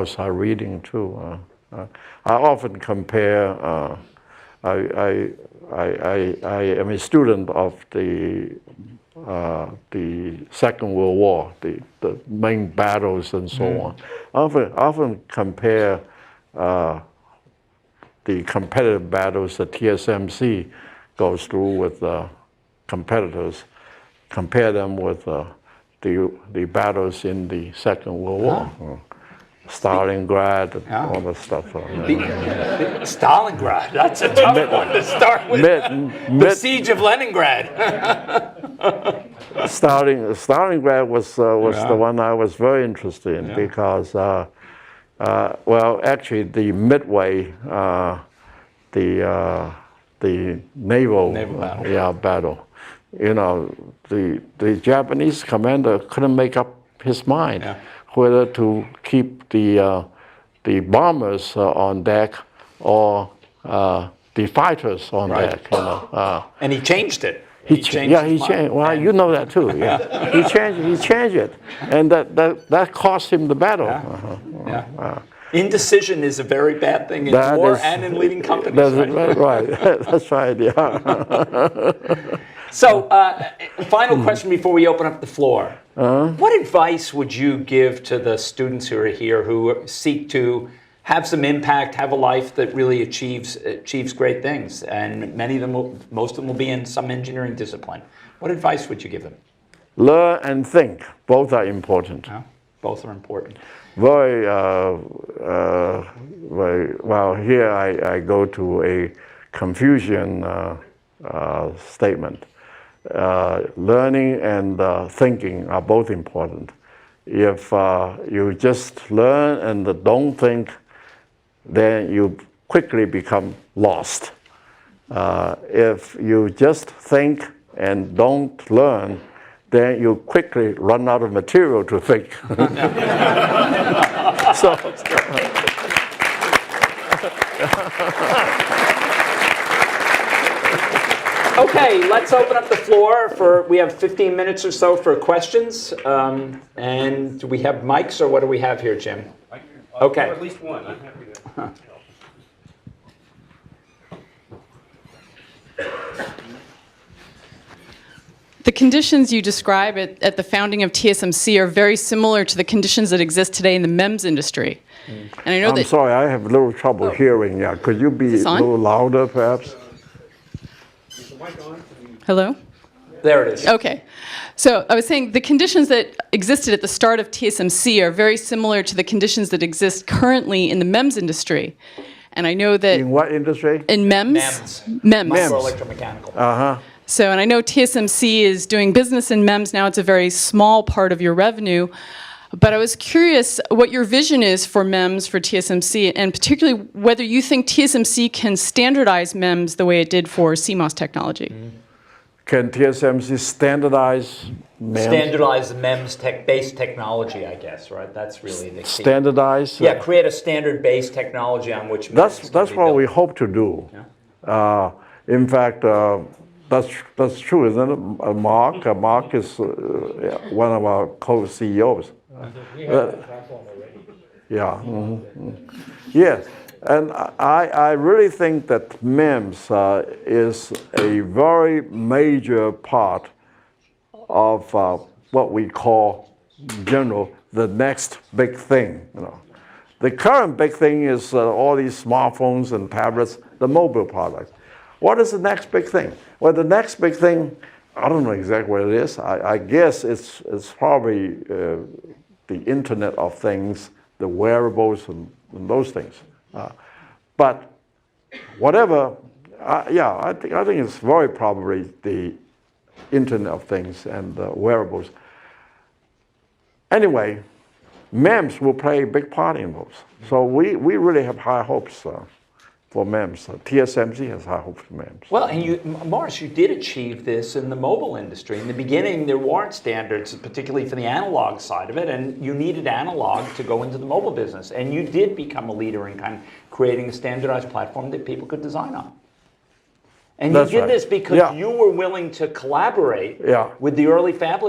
outside reading too. I often compare. I am a student of the Second World War, the main battles and so on. I often compare the competitive battles that TSMC goes through with competitors, compare them with the battles in the Second World War. Stalingrad and all that stuff. Stalingrad, that's a tough one to start with. The siege of Leningrad. Stalingrad was the one I was very interested in because, well, actually the Midway, the naval battle, you know, the Japanese commander couldn't make up his mind whether to keep the bombers on deck or the fighters on deck. You know, and he changed it. He changed. Well, you know that too. Yeah, he changed it, and that cost him the battle. Indecision is a very bad thing in war and in leading companies. That's right. That's right. Yeah. So, final question before we open up the floor. What advice would you give to the students who are here who seek to have some impact, have a life that really achieves great things? And many of them, most of them will be in some engineering discipline. What advice would you give them? Learn and think. Both are important. Both are important. Very well. Here I go to a Confucian statement. Learning and thinking are both important. If you just learn and don't think, then you quickly become lost. If you just think and don't learn, then you quickly run out of material to think. Okay, let's open up the floor we have 15 minutes or so for questions. And do we have mics or what do we have here, Jim? Okay. Or at least one. I'm happy to. The conditions you describe at the founding of TSMC are very similar to the conditions that exist today in the MEMS industry. And I know I'm sorry, I have a little trouble hearing. Yeah, could you be a little louder, perhaps? Hello? There it is. Okay. So I was saying the conditions that existed at the start of TSMC are very similar to the conditions that exist currently in the MEMS industry. And I know that... In what industry? In MEMS. MEMS. Electromechanical. So, and I know TSMC is doing business in MEMS now. It's a very small part of your revenue. But I was curious what your vision is for MEMS for TSMC, and particularly whether you think TSMC can standardize MEMS the way it did for CMOS technology. Can TSMC standardize MEMS? Standardize the MEMS-based technology, I guess, right? That's really the key. Standardize? Yeah, create a standard-based technology on which MEMS That's what we hope to do. Yeah. In fact, that's true, isn't it? Mark is one of our co-CEOs. We have a platform already. Yeah. Yes, and I really think that MEMS is a very major part of what we call, in general, the next big thing. You know, the current big thing is all these smartphones and tablets, the mobile products. What is the next big thing? Well, the next big thing, I don't know exactly what it is. I guess it's probably the Internet of Things, the wearables, and those things. But whatever, I think it's very probably the Internet of Things and wearables. Anyway, MEMS will play a big part in those. So we really have high hopes for MEMS. TSMC has high hopes for MEMS. Well, and Morris, you did achieve this in the mobile industry. In the beginning, there weren't standards, particularly for the analog side of it, and you needed analog to go into the mobile business. And you did become a leader in kind of creating a standardized platform that people could design on. And you did this because you were willing to collaborate with the early fabless